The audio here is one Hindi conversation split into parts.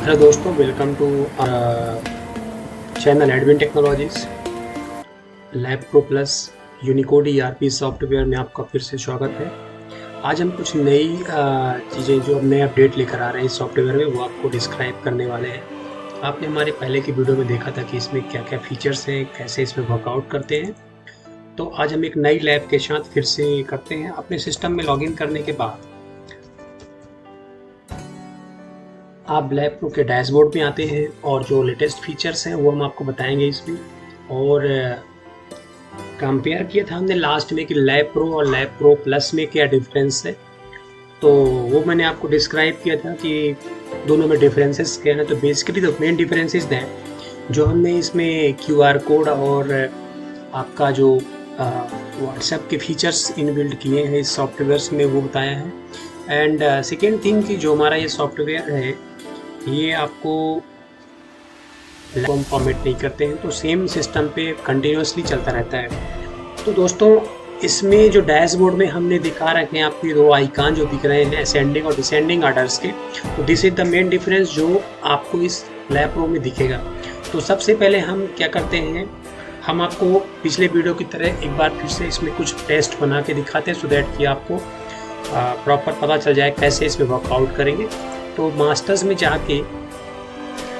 हेलो दोस्तों, welcome to channel Edwin technologies. Lab pro plus unicode ERP software में आपका फिर से स्वागत है। आज हम कुछ नई चीज़ें जो अब नए अपडेट लेकर आ रहे हैं इस सॉफ्टवेयर में, वो आपको डिस्क्राइब करने वाले हैं। आपने हमारे पहले की वीडियो में देखा था कि इसमें क्या क्या फीचर्स हैं, कैसे इसमें वर्कआउट करते हैं। तो आज हम एक नई लैब के साथ फिर से करते हैं। अपने सिस्टम में लॉगिन करने के बाद आप लैब प्रो के डैशबोर्ड में आते हैं और जो लेटेस्ट फीचर्स हैं वो हम आपको बताएंगे इसमें। और कंपेयर किया था हमने लास्ट में कि लैब प्रो और लैब प्रो प्लस में क्या डिफरेंस है, तो वो मैंने आपको डिस्क्राइब किया था कि दोनों में डिफरेंसेस क्या हैं। तो बेसिकली द मेन डिफरेंसेस हैं जो हमने इसमें क्यूआर कोड और आपका जो व्हाट्सएप के फीचर्स इनबिल्ड किए हैं इस सॉफ्टवेयर में, वो बताया है। एंड सेकेंड थिंग कि जो हमारा ये सॉफ्टवेयर है ये आपको हम फॉर्मेट नहीं करते हैं, तो सेम सिस्टम पे कंटिन्यूसली चलता रहता है। तो दोस्तों, इसमें जो डैशबोर्ड में हमने दिखा रखे हैं आपको ये दो आइकॉन जो दिख रहे हैं असेंडिंग और डिसेंडिंग ऑर्डर्स के, तो this is the main difference जो आपको इस लैब प्रो में दिखेगा। तो सबसे पहले हम क्या करते हैं, हम आपको पिछले वीडियो की तरह एक बार फिर से इसमें कुछ टेस्ट बना के दिखाते हैं, सो दैट कि आपको प्रॉपर पता चल जाए कैसे इसमें वर्कआउट करेंगे। तो मास्टर्स में जाके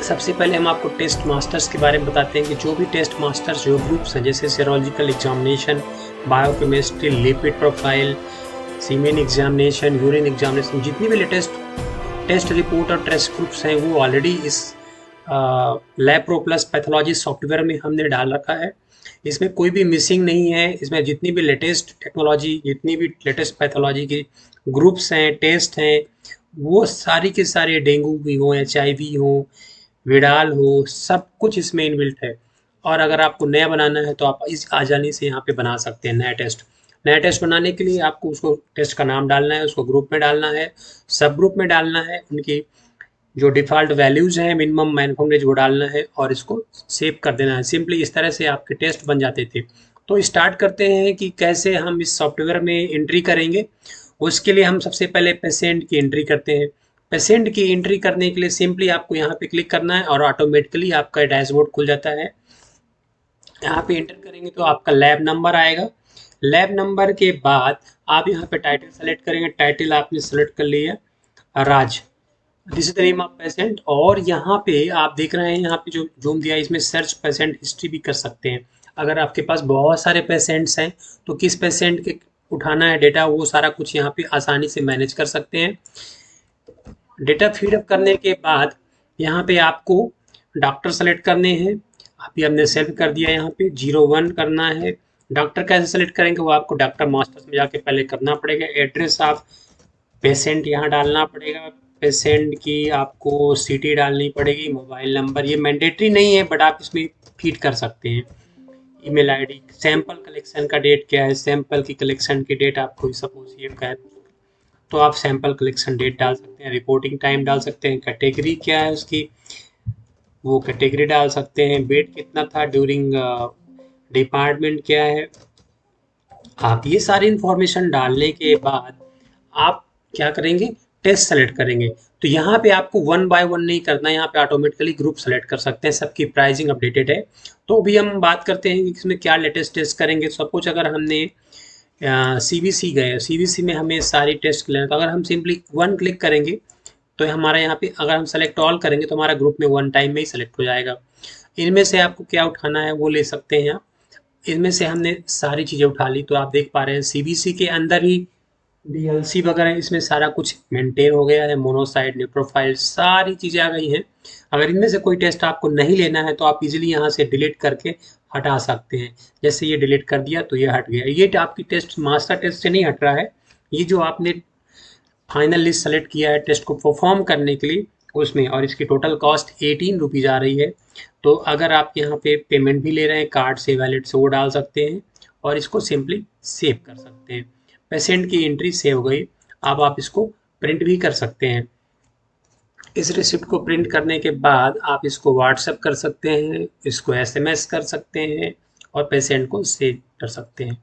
सबसे पहले हम आपको टेस्ट मास्टर्स के बारे में बताते हैं कि जो भी टेस्ट मास्टर्स जो ग्रुप्स हैं, जैसे serological examination, biochemistry, lipid profile, semen examination, urine examination, जितनी भी लेटेस्ट टेस्ट रिपोर्ट और टेस्ट ग्रुप्स हैं वो ऑलरेडी इस lab pro plus pathology software में हमने डाल रखा है। इसमें कोई भी मिसिंग नहीं है। इसमें जितनी भी लेटेस्ट टेक्नोलॉजी, जितनी भी लेटेस्ट पैथोलॉजी की ग्रुप्स हैं, टेस्ट हैं, वो सारी के सारे डेंगू भी हो, HIV हो, विडाल हो, सब कुछ इसमें इनबिल्ट है। और अगर आपको नया बनाना है तो आप इस आसानी से यहाँ पे बना सकते हैं नया टेस्ट बनाने के लिए आपको उसको टेस्ट का नाम डालना है, उसको ग्रुप में डालना है, सब ग्रुप में डालना है, उनकी जो डिफ़ॉल्ट वैल्यूज़ हैं, मिनिमम मैक्सिमम रेंज वो डालना है और इसको सेव कर देना है। सिंपली इस तरह से आपके टेस्ट बन जाते थे। तो स्टार्ट करते हैं कि कैसे हम इस सॉफ्टवेयर में एंट्री करेंगे। उसके लिए हम सबसे पहले पेशेंट की एंट्री करते हैं। पेशेंट की एंट्री करने के लिए सिंपली आपको यहाँ पे क्लिक करना है और ऑटोमेटिकली आपका डैशबोर्ड खुल जाता है। यहाँ पे एंटर करेंगे तो आपका लैब नंबर आएगा। लैब नंबर के बाद आप यहाँ पे टाइटल सेलेक्ट करेंगे। टाइटल आपने सेलेक्ट कर लिया Raj, this is the name of patient. और यहाँ पे आप देख रहे हैं, यहाँ पे जो जूम दिया है इसमें सर्च पेशेंट हिस्ट्री भी कर सकते हैं। अगर आपके पास बहुत सारे पेशेंट्स हैं तो किस पेशेंट के उठाना है डेटा, वो सारा कुछ यहाँ पे आसानी से मैनेज कर सकते हैं। डेटा फीडअप करने के बाद यहाँ पे आपको डॉक्टर सेलेक्ट करने हैं। अभी हमने सेलेक्ट कर दिया, यहाँ पे 01 करना है। डॉक्टर कैसे सेलेक्ट करेंगे वो आपको डॉक्टर मास्टर्स में जाके पहले करना पड़ेगा। एड्रेस ऑफ पेशेंट यहाँ डालना पड़ेगा। पेशेंट की आपको सिटी डालनी पड़ेगी। मोबाइल नंबर ये मैंडेटरी नहीं है, बट आप इसमें फीड कर सकते हैं। ईमेल आईडी, सैंपल कलेक्शन का डेट क्या है, सैंपल की कलेक्शन की डेट आपको सपोज ये का है तो आप सैंपल कलेक्शन डेट डाल सकते हैं। रिपोर्टिंग टाइम डाल सकते हैं। कैटेगरी क्या है उसकी, वो कैटेगरी डाल सकते हैं। बेड कितना था ड्यूरिंग, डिपार्टमेंट क्या है। आप ये सारी इंफॉर्मेशन डालने के बाद आप क्या करेंगे, टेस्ट सेलेक्ट करेंगे। तो यहाँ पे आपको वन बाय वन नहीं करना है, यहाँ पे ऑटोमेटिकली ग्रुप सेलेक्ट कर सकते हैं। सबकी प्राइसिंग अपडेटेड है। तो अभी हम बात करते हैं कि इसमें क्या लेटेस्ट टेस्ट करेंगे। सपोज अगर हमने CBC गए, CBC में हमें सारी टेस्ट लेना, तो अगर हम सिंपली वन क्लिक करेंगे तो हमारा यहाँ पे अगर हम सेलेक्ट ऑल करेंगे तो हमारा ग्रुप में वन टाइम में ही सेलेक्ट हो जाएगा। इनमें से आपको क्या उठाना है वो ले सकते हैं आप। इनमें से हमने सारी चीज़ें उठा ली, तो आप देख पा रहे हैं CBC के अंदर ही DLC वगैरह इसमें सारा कुछ मेंटेन हो गया है। मोनोसाइट, न्यूट्रोफाइल, सारी चीज़ें आ गई हैं। अगर इनमें से कोई टेस्ट आपको नहीं लेना है तो आप इजीली यहाँ से डिलीट करके हटा सकते हैं। जैसे ये डिलीट कर दिया तो ये हट गया। ये आपकी टेस्ट मास्टर टेस्ट से नहीं हट रहा है, ये जो आपने फाइनल लिस्ट सेलेक्ट किया है टेस्ट को परफॉर्म करने के लिए उसमें, और इसकी टोटल कॉस्ट 18 रुपीज़ आ रही है। तो अगर आप यहाँ पे पेमेंट भी ले रहे हैं कार्ड से, वैलेट से, वो डाल सकते हैं और इसको सिंपली सेव कर सकते हैं। पेशेंट की एंट्री सेव हो गई। अब आप इसको प्रिंट भी कर सकते हैं। इस रिसिप्ट को प्रिंट करने के बाद आप इसको व्हाट्सएप कर सकते हैं, इसको SMS कर सकते हैं और पेशेंट को सेव कर सकते हैं।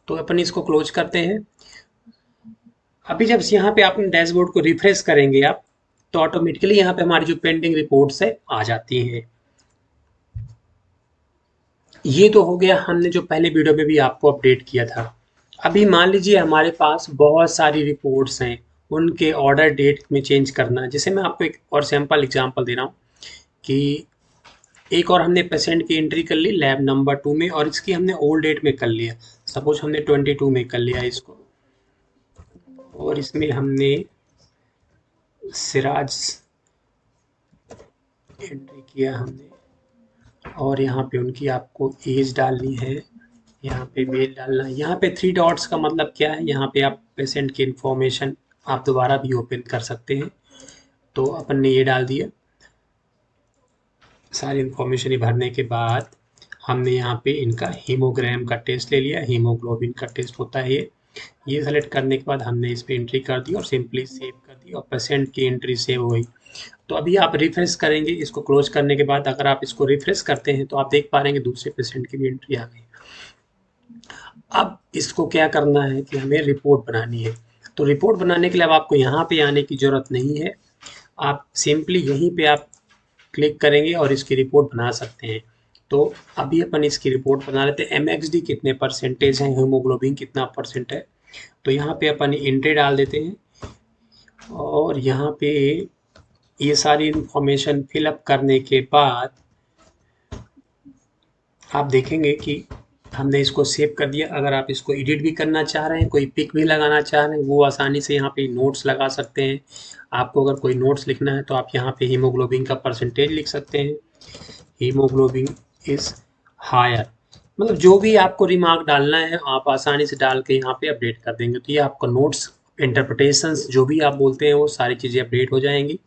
तो अपन इसको क्लोज करते हैं। अभी जब यहाँ पे आप डैशबोर्ड को रिफ्रेश करेंगे आप, तो ऑटोमेटिकली यहाँ पे हमारी जो पेंडिंग रिपोर्ट्स है आ जाती हैं। ये तो हो गया हमने जो पहले वीडियो में भी आपको अपडेट किया था। अभी मान लीजिए हमारे पास बहुत सारी रिपोर्ट्स हैं, उनके ऑर्डर डेट में चेंज करना। जैसे मैं आपको एक और सैम्पल एग्जांपल दे रहा हूँ कि एक और हमने पेशेंट की एंट्री कर ली लैब नंबर 2 में, और इसकी हमने ओल्ड डेट में कर लिया। सपोज हमने 22 में कर लिया इसको, और इसमें हमने सिराज एंट्री किया हमने, और यहाँ पे उनकी आपको एज डालनी है, यहाँ पे मेल डालना है। यहाँ पे 3 डॉट्स का मतलब क्या है, यहाँ पे आप पेशेंट की इंफॉर्मेशन आप दोबारा भी ओपन कर सकते हैं। तो अपन ने ये डाल दिया, सारी इंफॉर्मेशन ही भरने के बाद हमने यहाँ पे इनका हीमोग्राम का टेस्ट ले लिया, हीमोग्लोबिन का टेस्ट होता है ये सेलेक्ट करने के बाद हमने इस पर एंट्री कर दी और सिंपली सेव कर दी, और पेशेंट की एंट्री सेव हो गई। तो अभी आप रिफ्रेश करेंगे, इसको क्लोज करने के बाद अगर आप इसको रिफ्रेश करते हैं तो आप देख पा रहे हैं कि दूसरे पेशेंट की भी एंट्री आ गई। अब इसको क्या करना है कि हमें रिपोर्ट बनानी है। तो रिपोर्ट बनाने के लिए अब आपको यहाँ पे आने की ज़रूरत नहीं है, आप सिंपली यहीं पे आप क्लिक करेंगे और इसकी रिपोर्ट बना सकते हैं। तो अभी अपन इसकी रिपोर्ट बना लेते हैं। MXD कितने परसेंटेज है, हीमोग्लोबिन कितना परसेंट है, तो यहाँ पे अपन एंट्री डाल देते हैं, और यहाँ पे ये सारी इंफॉर्मेशन फिलअप करने के बाद आप देखेंगे कि हमने इसको सेव कर दिया। अगर आप इसको एडिट भी करना चाह रहे हैं, कोई पिक भी लगाना चाह रहे हैं, वो आसानी से यहाँ पे नोट्स लगा सकते हैं। आपको अगर कोई नोट्स लिखना है तो आप यहाँ पे हीमोग्लोबिन का परसेंटेज लिख सकते हैं, हीमोग्लोबिन इज हायर, मतलब जो भी आपको रिमार्क डालना है आप आसानी से डाल के यहाँ पे अपडेट कर देंगे। तो ये आपको नोट्स, इंटरप्रिटेशंस जो भी आप बोलते हैं वो सारी चीज़ें अपडेट हो जाएंगी।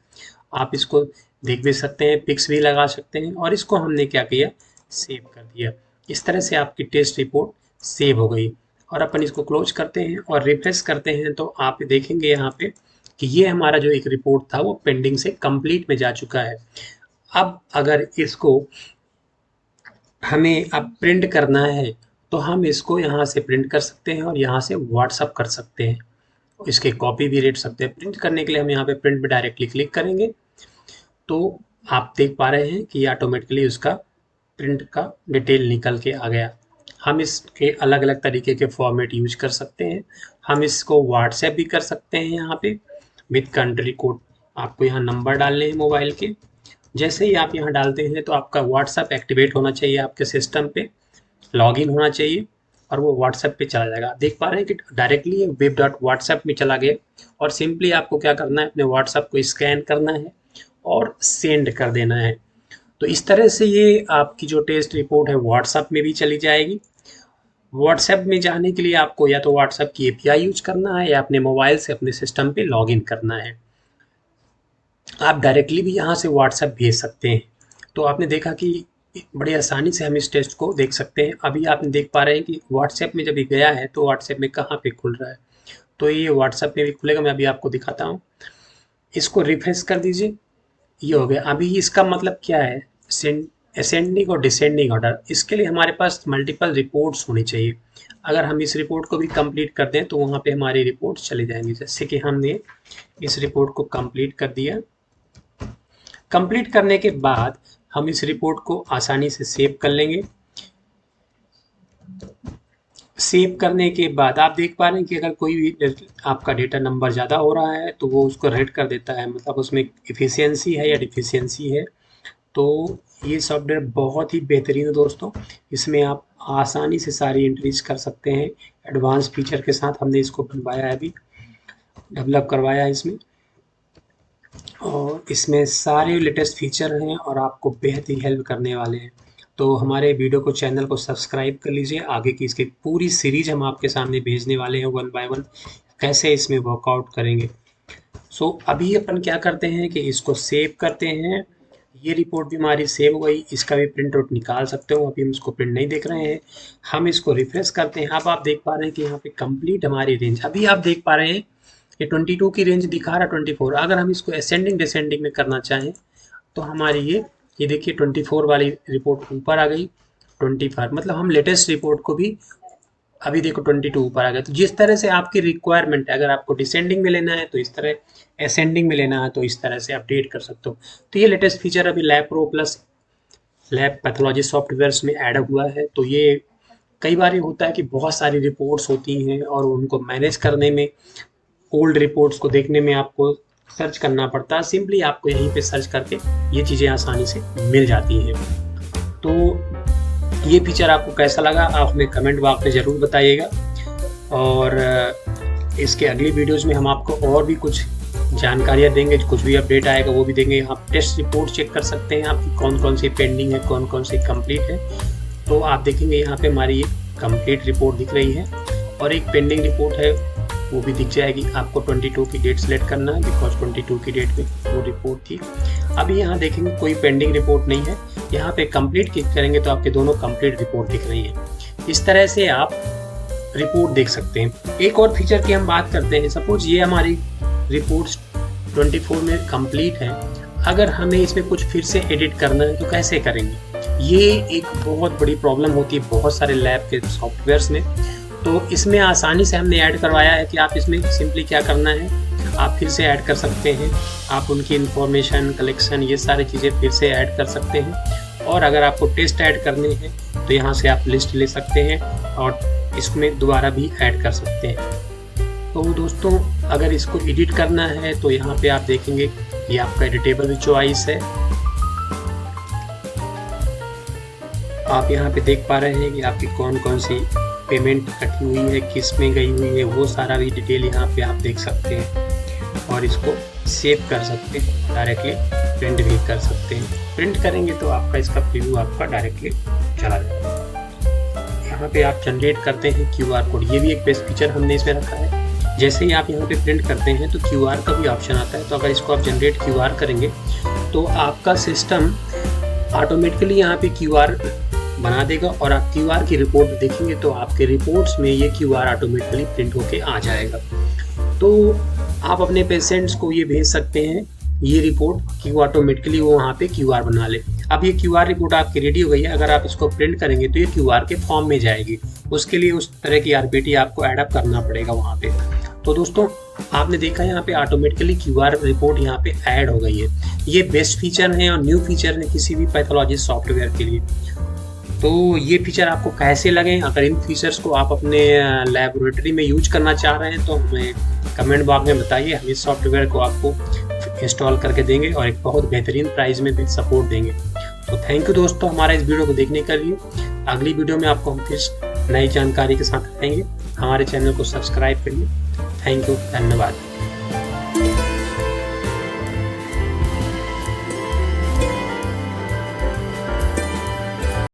आप इसको देख भी सकते हैं, पिक्स भी लगा सकते हैं, और इसको हमने क्या किया, सेव कर दिया। इस तरह से आपकी टेस्ट रिपोर्ट सेव हो गई। और अपन इसको क्लोज करते हैं और रिफ्रेश करते हैं तो आप देखेंगे यहाँ पे कि ये हमारा जो एक रिपोर्ट था वो पेंडिंग से कंप्लीट में जा चुका है। अब अगर इसको हमें अब प्रिंट करना है तो हम इसको यहाँ से प्रिंट कर सकते हैं और यहाँ से व्हाट्सअप कर सकते हैं, इसके कॉपी भी रेट सकते हैं। प्रिंट करने के लिए हम यहाँ पे प्रिंट पे डायरेक्टली क्लिक करेंगे तो आप देख पा रहे हैं कि ऑटोमेटिकली उसका प्रिंट का डिटेल निकल के आ गया। हम इसके अलग अलग तरीके के फॉर्मेट यूज कर सकते हैं। हम इसको व्हाट्सएप भी कर सकते हैं यहाँ पे विथ कंट्री कोड। आपको यहाँ नंबर डालने हैं मोबाइल के, जैसे ही आप यहाँ डालते हैं तो आपका व्हाट्सएप एक्टिवेट होना चाहिए, आपके सिस्टम पे लॉगिन होना चाहिए और वो व्हाट्सएप पे चला जाएगा। आप देख पा रहे हैं कि डायरेक्टली web.whatsapp में चला गया, और सिंपली आपको क्या करना है, अपने व्हाट्सएप को स्कैन करना है और सेंड कर देना है। तो इस तरह से ये आपकी जो टेस्ट रिपोर्ट है व्हाट्सएप में भी चली जाएगी। व्हाट्सएप में जाने के लिए आपको या तो व्हाट्सएप की API यूज करना है या अपने मोबाइल से अपने सिस्टम पे लॉगिन करना है। आप डायरेक्टली भी यहाँ से व्हाट्सएप भेज सकते हैं। तो आपने देखा कि बड़ी आसानी से हम इस टेस्ट को देख सकते हैं। अभी आपने देख पा रहे हैं कि व्हाट्सएप में जब ये गया है तो व्हाट्सएप में कहाँ पे खुल रहा है, तो ये व्हाट्सएप में भी खुलेगा। मैं अभी आपको दिखाता हूँ, इसको रिफ्रेश कर दीजिए, ये हो गया। अभी इसका मतलब क्या है, असेंडिंग और डिसेंडिंग ऑर्डर, इसके लिए हमारे पास मल्टीपल रिपोर्ट्स होनी चाहिए। अगर हम इस रिपोर्ट को भी कंप्लीट कर दें तो वहाँ पे हमारी रिपोर्ट्स चली जाएंगी। जैसे कि हमने इस रिपोर्ट को कंप्लीट कर दिया। कंप्लीट करने के बाद हम इस रिपोर्ट को आसानी से सेव कर लेंगे। सेव करने के बाद आप देख पा रहे हैं कि अगर कोई भी आपका डेटा नंबर ज़्यादा हो रहा है तो वो उसको रेड कर देता है, मतलब उसमें इफ़िशियंसी है या डिफिशियंसी है। तो ये सॉफ्टवेयर बहुत ही बेहतरीन है दोस्तों, इसमें आप आसानी से सारी एंट्रीज कर सकते हैं। एडवांस फीचर के साथ हमने इसको बनवाया है, अभी डेवलप करवाया है इसमें, और इसमें सारे लेटेस्ट फीचर हैं और आपको बेहद ही हेल्प करने वाले हैं। तो हमारे वीडियो को, चैनल को सब्सक्राइब कर लीजिए। आगे की इसकी पूरी सीरीज हम आपके सामने भेजने वाले हैं, 1 बाय 1 कैसे इसमें वर्कआउट करेंगे। सो अभी अपन क्या करते हैं कि इसको सेव करते हैं। ये रिपोर्ट भी हमारी सेव हो गई, इसका भी प्रिंट आउट निकाल सकते हो। अभी हम इसको प्रिंट नहीं देख रहे हैं, हम इसको रिफ्रेश करते हैं। अब आप देख पा रहे हैं कि यहाँ पे कंप्लीट हमारी रेंज, अभी आप देख पा रहे हैं ये 22 की रेंज दिखा रहा है, 24। अगर हम इसको असेंडिंग डिसेंडिंग में करना चाहें तो हमारी ये देखिए 24 वाली रिपोर्ट ऊपर आ गई, 25, मतलब हम लेटेस्ट रिपोर्ट को भी अभी देखो 22 ऊपर आ गया। तो जिस तरह से आपकी रिक्वायरमेंट है, अगर आपको डिसेंडिंग में लेना है तो इस तरह, असेंडिंग में लेना है तो इस तरह से अपडेट कर सकते हो। तो ये लेटेस्ट फीचर अभी lab pro plus lab pathology softwares में ऐड हुआ है। तो ये कई बार ये होता है कि बहुत सारी रिपोर्ट्स होती हैं और उनको मैनेज करने में, ओल्ड रिपोर्ट्स को देखने में आपको सर्च करना पड़ता है। सिंपली आपको यहीं पे सर्च करके ये चीज़ें आसानी से मिल जाती हैं। तो ये फीचर आपको कैसा लगा आप हमें कमेंट बॉक्स में ज़रूर बताइएगा। और इसके अगली वीडियोस में हम आपको और भी कुछ जानकारियाँ देंगे, कुछ भी अपडेट आएगा वो भी देंगे। आप टेस्ट रिपोर्ट चेक कर सकते हैं आपकी कौन कौन सी पेंडिंग है, कौन कौन सी कंप्लीट है। तो आप देखेंगे यहाँ पे हमारी ये कंप्लीट रिपोर्ट दिख रही है और एक पेंडिंग रिपोर्ट है वो भी दिख जाएगी। आपको 22 की डेट सेलेक्ट करना है बिकॉज 22 की डेट में वो रिपोर्ट थी। अभी यहाँ देखेंगे कोई पेंडिंग रिपोर्ट नहीं है। यहाँ पे कंप्लीट क्लिक करेंगे तो आपके दोनों कंप्लीट रिपोर्ट दिख रही है। इस तरह से आप रिपोर्ट देख सकते हैं। एक और फीचर की हम बात करते हैं। सपोज ये हमारी रिपोर्ट 24 में कंप्लीट है, अगर हमें इसमें कुछ फिर से एडिट करना है तो कैसे करेंगे? ये एक बहुत बड़ी प्रॉब्लम होती है बहुत सारे लैब के सॉफ्टवेयर्स में। तो इसमें आसानी से हमने ऐड करवाया है कि आप इसमें सिंपली क्या करना है, आप फिर से ऐड कर सकते हैं। आप उनकी इंफॉर्मेशन कलेक्शन ये सारी चीज़ें फिर से ऐड कर सकते हैं। और अगर आपको टेस्ट ऐड करने हैं तो यहाँ से आप लिस्ट ले सकते हैं और इसमें दोबारा भी ऐड कर सकते हैं। तो दोस्तों अगर इसको एडिट करना है तो यहाँ पे आप देखेंगे ये आपका एडिटेबल चॉइस है। आप यहाँ पे देख पा रहे हैं कि आपकी कौन कौन सी पेमेंट कटी हुई है, किस में गई हुई है, वो सारा भी डिटेल यहाँ पे आप देख सकते हैं। और इसको सेव कर सकते हैं, डायरेक्टली प्रिंट भी कर सकते हैं। प्रिंट करेंगे तो आपका इसका प्रीव्यू आपका डायरेक्टली चला जाएगा। यहाँ पे आप जनरेट करते हैं QR कोड, ये भी एक बेस्ट फीचर हमने इसमें रखा है। जैसे ही आप यहाँ पे प्रिंट करते हैं तो QR का भी ऑप्शन आता है। तो अगर इसको आप जनरेट QR करेंगे तो आपका सिस्टम ऑटोमेटिकली यहाँ पे QR बना देगा और आप QR की रिपोर्ट देखेंगे तो आपके रिपोर्ट्स में ये QR ऑटोमेटिकली प्रिंट होके आ जाएगा। तो आप अपने पेशेंट्स को ये भेज सकते हैं ये रिपोर्ट कि वो ऑटोमेटिकली वो वहाँ पे QR बना ले। अब ये QR रिपोर्ट आपकी रेडी हो गई है, अगर आप इसको प्रिंट करेंगे तो ये QR के फॉर्म में जाएगी। उसके लिए उस तरह की RPT आपको एडअप करना पड़ेगा वहाँ पे। तो दोस्तों आपने देखा यहाँ पे ऑटोमेटिकली QR रिपोर्ट यहाँ पे ऐड हो गई है। ये बेस्ट फीचर है और न्यू फीचर है किसी भी पैथोलॉजी सॉफ्टवेयर के लिए। तो ये फीचर आपको कैसे लगे? अगर इन फीचर्स को आप अपने लैबोरेटरी में यूज करना चाह रहे हैं तो हमें कमेंट बॉक्स में बताइए। हम इस सॉफ्टवेयर को आपको इंस्टॉल करके देंगे और एक बहुत बेहतरीन प्राइस में भी सपोर्ट देंगे। तो थैंक यू दोस्तों हमारा इस वीडियो को देखने के लिए। अगली वीडियो में आपको हम फिर नई जानकारी के साथ आएंगे। हमारे चैनल को सब्सक्राइब करिए। थैंक यू, धन्यवाद।